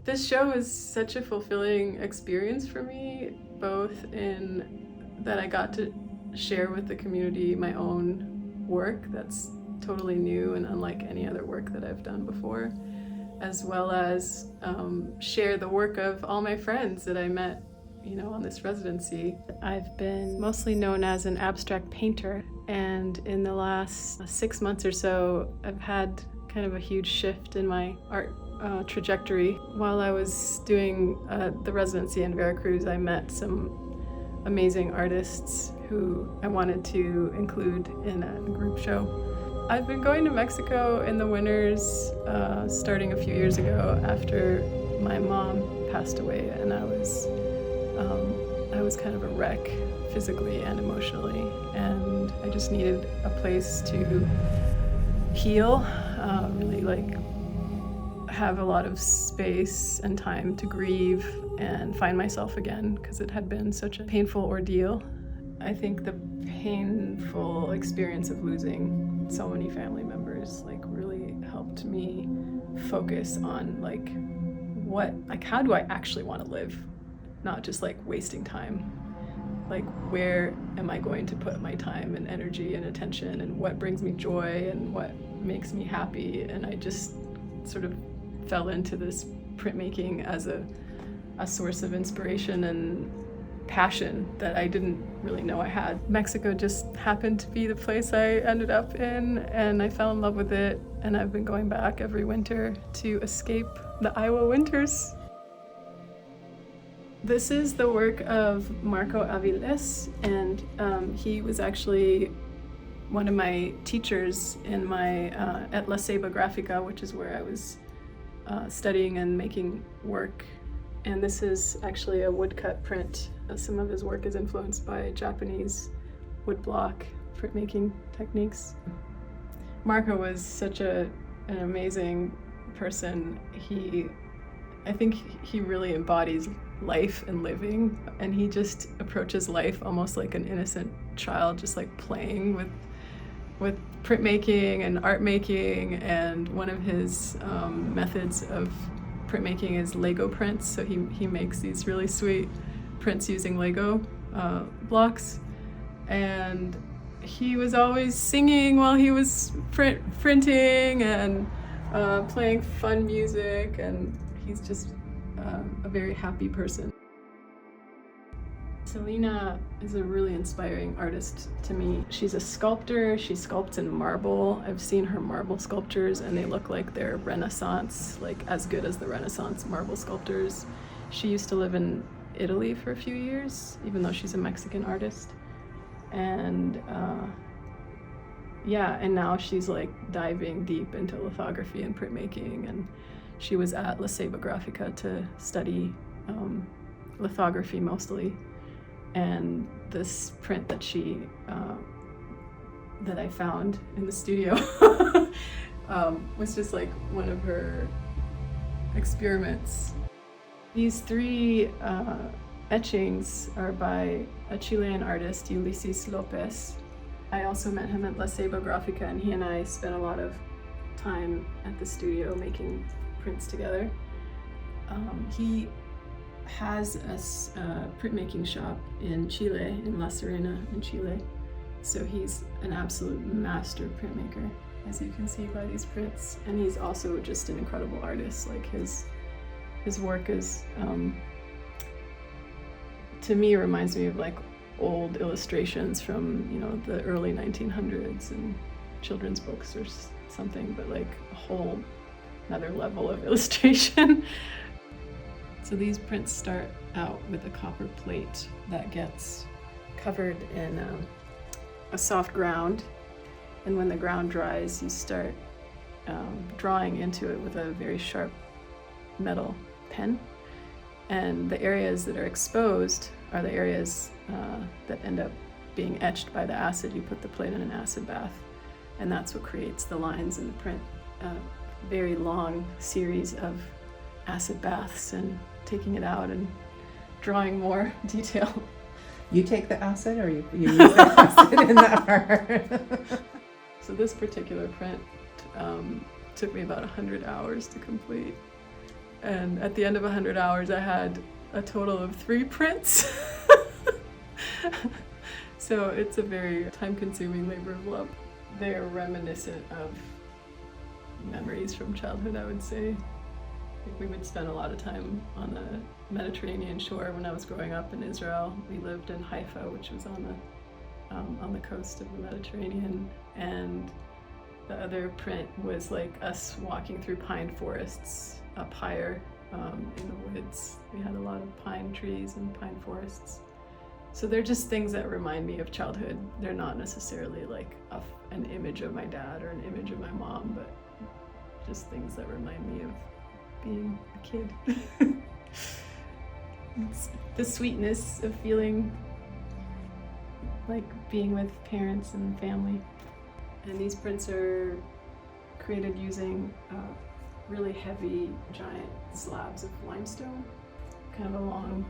This show was such a fulfilling experience for me, both in that I got to share with the community my own work that's totally new and unlike any other work that I've done before, as well as share the work of all my friends that I met, on this residency. I've been mostly known as an abstract painter, and in the last 6 months or so, I've had kind of a huge shift in my art trajectory. While I was doing the residency in Veracruz, I met some amazing artists who I wanted to include in a group show. I've been going to Mexico in the winters starting a few years ago after my mom passed away, and I was kind of a wreck physically and emotionally, and I just needed a place to heal, really have a lot of space and time to grieve and find myself again, because it had been such a painful ordeal. I think the painful experience of losing so many family members really helped me focus on how do I actually want to live, not just wasting time. Where am I going to put my time and energy and attention, and what brings me joy and what makes me happy? And I just sort of fell into this printmaking as a source of inspiration and passion that I didn't really know I had. Mexico just happened to be the place I ended up in, and I fell in love with it, and I've been going back every winter to escape the Iowa winters. This is the work of Marco Avilés, and he was actually one of my teachers in my at La Ceiba Grafica, which is where I was studying and making work. And this is actually a woodcut print. Some of his work is influenced by Japanese woodblock printmaking techniques. Marco was such an amazing person. I think he really embodies life and living, and he just approaches life almost like an innocent child, just playing with printmaking and art making. And one of his methods of printmaking is Lego prints. So he makes these really sweet prints using Lego blocks, and he was always singing while he was printing and playing fun music, and he's just a very happy person. Selene is a really inspiring artist to me. She's a sculptor. She sculpts in marble. I've seen her marble sculptures, and they look like they're Renaissance, as good as the Renaissance marble sculptors. She used to live in Italy for a few years, even though she's a Mexican artist. And and now she's diving deep into lithography and printmaking, and she was at La Ceiba Grafica to study lithography mostly. And this print that that I found in the studio was just one of her experiments. These 3 etchings are by a Chilean artist, Ulises Lopez. I also met him at La Ceiba Grafica, and he and I spent a lot of time at the studio making prints together. He has a printmaking shop in Chile, in La Serena in Chile. So he's an absolute master printmaker, as you can see by these prints. And he's also just an incredible artist. His work is, to me, reminds me of old illustrations from, the early 1900s and children's books or something, but a whole another level of illustration. So these prints start out with a copper plate that gets covered in a soft ground, and when the ground dries, you start drawing into it with a very sharp metal pen. And the areas that are exposed are the areas that end up being etched by the acid. You put the plate in an acid bath, and that's what creates the lines in the print. Very long series of acid baths and taking it out and drawing more detail. You take the acid, or you use the acid in that part? So this particular print took me about 100 hours to complete. And at the end of 100 hours, I had a total of 3 prints. So it's a very time-consuming labor of love. They're reminiscent of memories from childhood, I would say. We would spend a lot of time on the Mediterranean shore when I was growing up in Israel. We lived in Haifa, which was on the coast of the Mediterranean, and the other print was like us walking through pine forests up higher in the woods. We had a lot of pine trees and pine forests. So they're just things that remind me of childhood. They're not necessarily like an image of my dad or an image of my mom, but just things that remind me of being a kid. It's the sweetness of feeling like being with parents and family. And these prints are created using really heavy, giant slabs of limestone. Kind of a long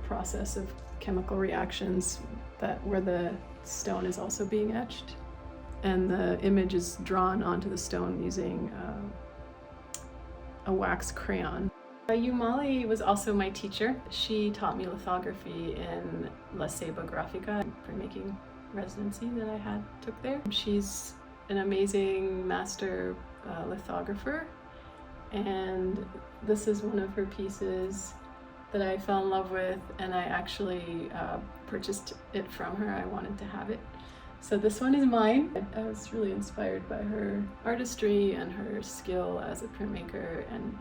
process of chemical reactions where the stone is also being etched. And the image is drawn onto the stone using a wax crayon. Yumali was also my teacher. She taught me lithography in La Ceiba Grafica, printmaking residency that I took there. She's an amazing master lithographer, and this is one of her pieces that I fell in love with, and I actually purchased it from her. I wanted to have it. So this one is mine. I was really inspired by her artistry and her skill as a printmaker, and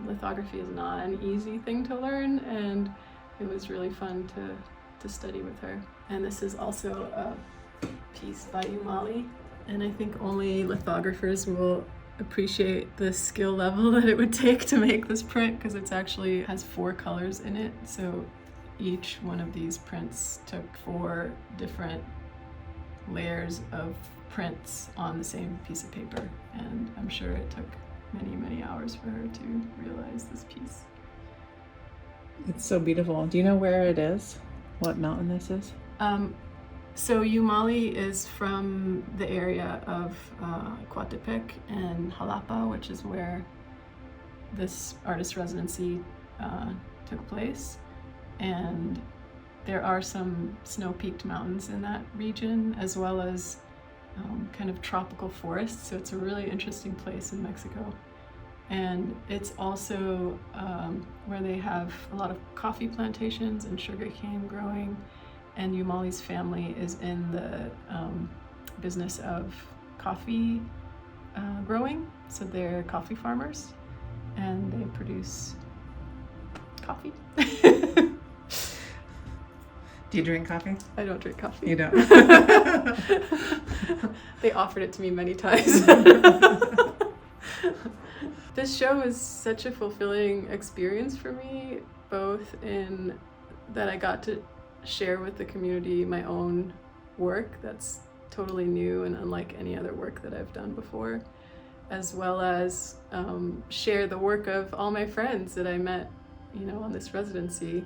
lithography is not an easy thing to learn, and it was really fun to study with her. And this is also a piece by Yumali, and I think only lithographers will appreciate the skill level that it would take to make this print, because it's actually has 4 colors in it. So each one of these prints took 4 different layers of prints on the same piece of paper, and I'm sure it took many hours for her to realize this piece. It's so beautiful. Do you know where it is? What mountain this is? So Yumali is from the area of Coatepec and Jalapa, which is where this artist residency took place. And there are some snow-peaked mountains in that region, as well as kind of tropical forests. So it's a really interesting place in Mexico. And it's also where they have a lot of coffee plantations and sugarcane growing. And Yumali's family is in the business of coffee growing. So they're coffee farmers, and they produce coffee. Do you drink coffee? I don't drink coffee. You don't? They offered it to me many times. This show was such a fulfilling experience for me, both in that I got to share with the community my own work that's totally new and unlike any other work that I've done before, as well as share the work of all my friends that I met, on this residency.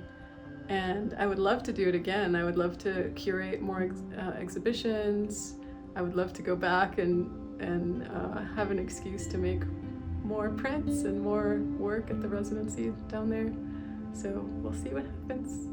And I would love to do it again. I would love to curate more exhibitions. I would love to go back and have an excuse to make more prints and more work at the residency down there. So we'll see what happens.